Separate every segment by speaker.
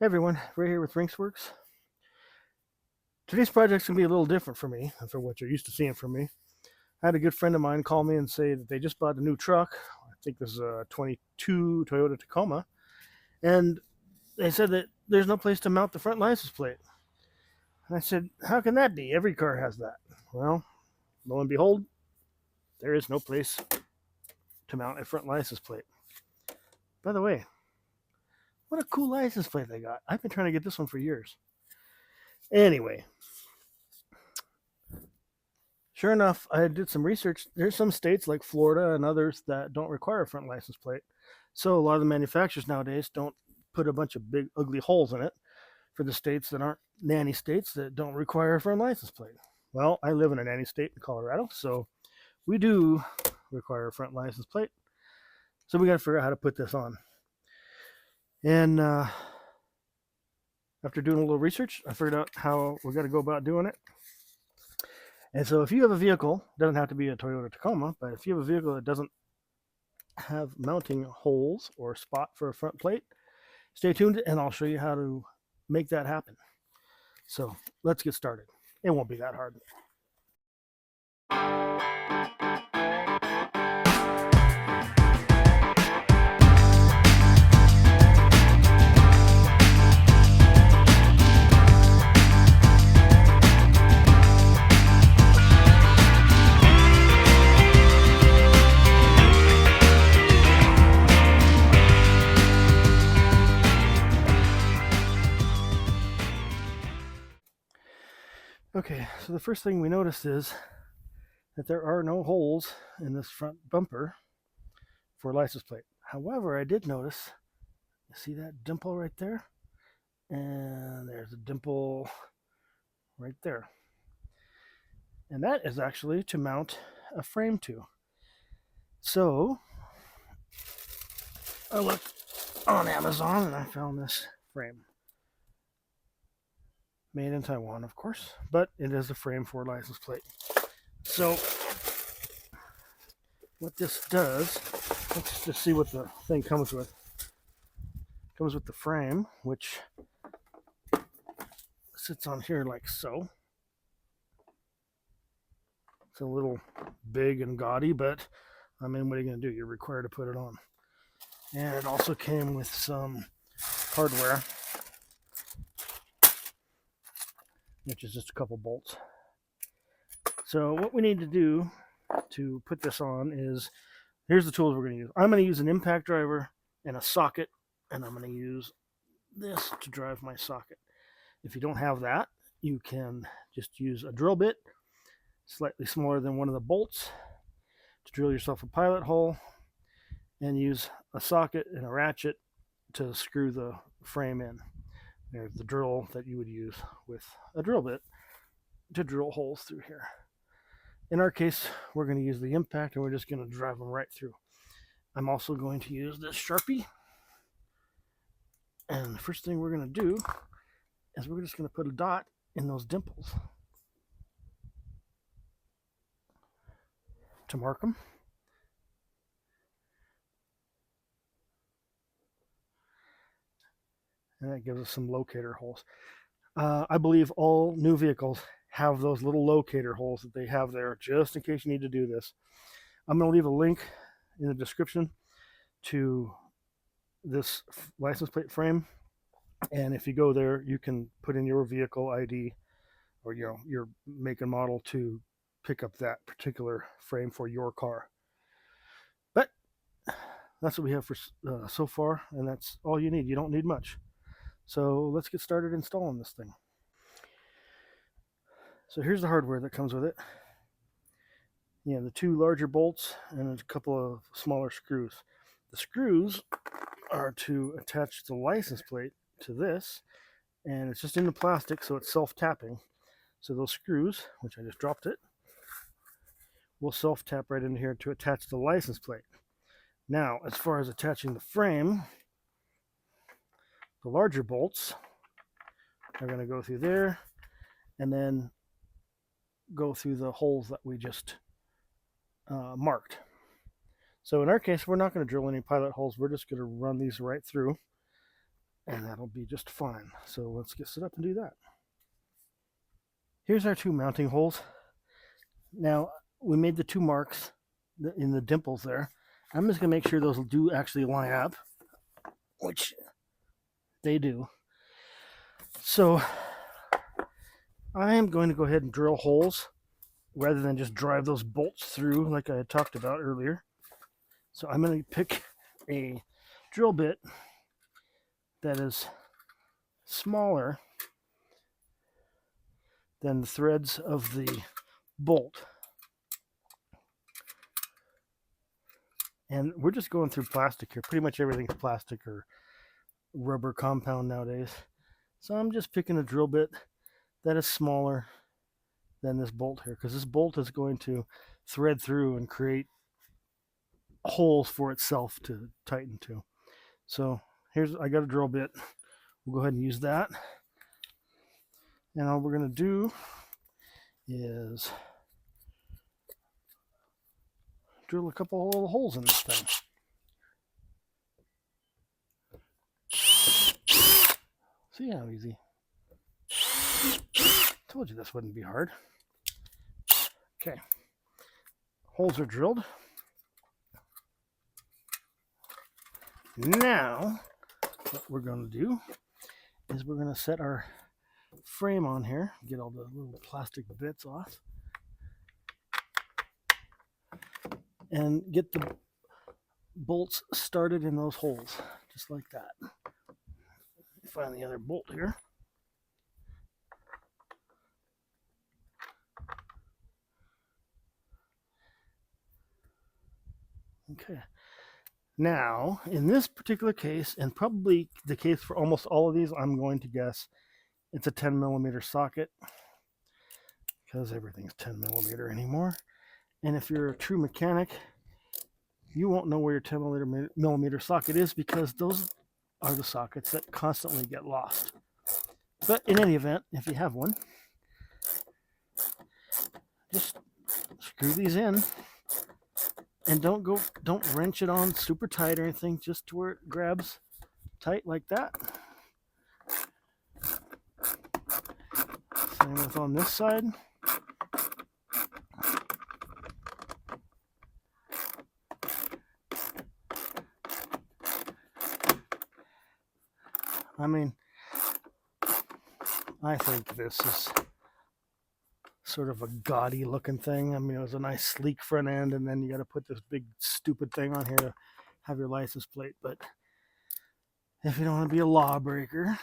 Speaker 1: Hey everyone, Ray here with Rinksworks. Today's project's going to be a little different for me than for what you're used to seeing from me. I had a good friend of mine call me and say that they just bought a new truck. I think this is a 22 Toyota Tacoma. And they said that there's no place to mount the front license plate. And I said, how can that be? Every car has that. Well, lo and behold, there is no place to mount a front license plate. By the way, what a cool license plate they got. I've been trying to get this one for years. Anyway, sure enough, I did some research. There's some states like Florida and others that don't require a front license plate. So a lot of the manufacturers nowadays don't put a bunch of big, ugly holes in it for the states that aren't nanny states that don't require a front license plate. Well, I live in a nanny state in Colorado, so we do require a front license plate. So we got to figure out how to put this on. And after doing a little research, I figured out how we got to go about doing it. And so if you have a vehicle, it doesn't have to be a Toyota Tacoma, but if you have a vehicle that doesn't have mounting holes or spot for a front plate, stay tuned and I'll show you how to make that happen. So let's get started. It won't be that hard. Okay, so the first thing we notice is that there are no holes in this front bumper for a license plate. However, I did notice, you see that dimple right there? And there's a dimple right there. And that is actually to mount a frame to. So I looked on Amazon and I found this frame. Made in Taiwan, of course, but it is a frame for a license plate. So what this does, let's just see what the thing comes with. It comes with the frame, which sits on here like so. It's a little big and gaudy, but I mean, what are you going to do? You're required to put it on. And it also came with some hardware, which is just a couple bolts. So what we need to do to put this on is, here's the tools we're going to use. I'm going to use an impact driver and a socket, and I'm going to use this to drive my socket. If you don't have that, you can just use a drill bit, slightly smaller than one of the bolts, to drill yourself a pilot hole, and use a socket and a ratchet to screw the frame in. There's the drill that you would use with a drill bit to drill holes through here. In our case, we're going to use the impact and we're just going to drive them right through. I'm also going to use this Sharpie. And the first thing we're going to do is we're just going to put a dot in those dimples to mark them. And that gives us some locator holes. I believe all new vehicles have those little locator holes that they have there just in case you need to do this. I'm going to leave a link in the description to this license plate frame, and if you go there you can put in your vehicle ID or your make and model to pick up that particular frame for your car. But that's what we have for so far, and that's all you need. You don't need much. So let's get started installing this thing. So here's the hardware that comes with it. You know, the two larger bolts and a couple of smaller screws. The screws are to attach the license plate to this, and it's just in the plastic, so it's self-tapping. So those screws, which I just dropped it, will self-tap right in here to attach the license plate. Now, as far as attaching the frame, the larger bolts are going to go through there and then go through the holes that we just marked. So in our case, we're not going to drill any pilot holes. We're just going to run these right through. and that'll be just fine. So let's get set up and do that. Here's our two mounting holes. Now, we made the two marks in the dimples there. I'm just going to make sure those do actually line up, which they do. So I am going to go ahead and drill holes rather than just drive those bolts through like I had talked about earlier. So I'm going to pick a drill bit that is smaller than the threads of the bolt. And we're just going through plastic here. Pretty much everything's plastic or rubber compound nowadays. So I'm just picking a drill bit that is smaller than this bolt here, because this bolt is going to thread through and create holes for itself to tighten to. So I got a drill bit. We'll go ahead and use that. And all we're going to do is drill a couple of little holes in this thing. See how easy. Told you this wouldn't be hard. Okay. Holes are drilled. Now, what we're going to do is we're going to set our frame on here, get all the little plastic bits off, and get the bolts started in those holes, just like that. Find the other bolt here. Okay. Now, in this particular case, and probably the case for almost all of these, I'm going to guess it's a 10 millimeter socket, because everything's 10 millimeter anymore. And if you're a true mechanic, you won't know where your 10 millimeter socket is, because those are the sockets that constantly get lost. But in any event, if you have one, just screw these in, and don't wrench it on super tight or anything, just to where it grabs tight like that. Same with on this side. I mean, I think this is sort of a gaudy looking thing. I mean, it was a nice sleek front end, and then you got to put this big stupid thing on here to have your license plate. But if you don't want to be a lawbreaker,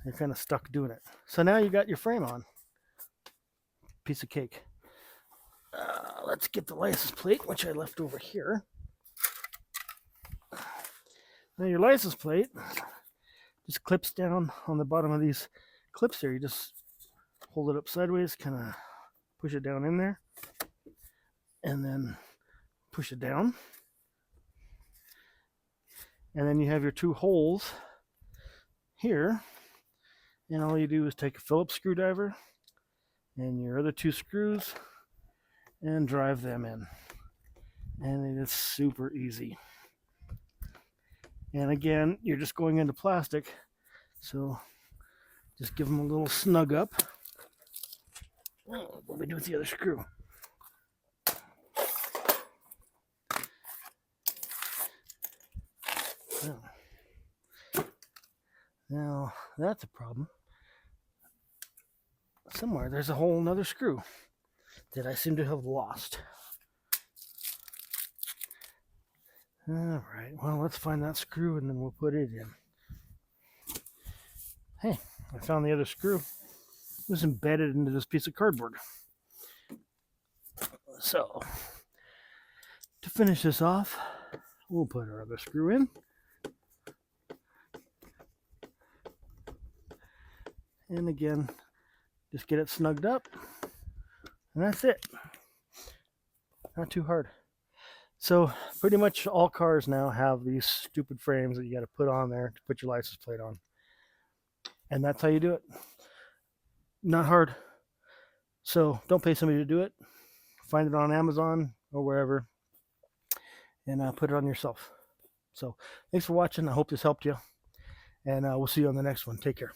Speaker 1: you're kind of stuck doing it. So now you got your frame on. Piece of cake. Let's get the license plate, which I left over here. Now your license plate just clips down on the bottom of these clips here. You just hold it up sideways, kind of push it down in there, and then push it down. And then you have your two holes here, and all you do is take a Phillips screwdriver and your other two screws and drive them in. And it is super easy. And again, you're just going into plastic, so just give them a little snug up. What do we do with the other screw? Now that's a problem. Somewhere there's a whole another screw that I seem to have lost. All right, well, let's find that screw and then we'll put it in. Hey, I found the other screw. It was embedded into this piece of cardboard. So, to finish this off, we'll put our other screw in. And again, just get it snugged up. And that's it. Not too hard. So pretty much all cars now have these stupid frames that you got to put on there to put your license plate on. And that's how you do it. Not hard. So don't pay somebody to do it. Find it on Amazon or wherever and put it on yourself. So thanks for watching. I hope this helped you. and we'll see you on the next one. Take care.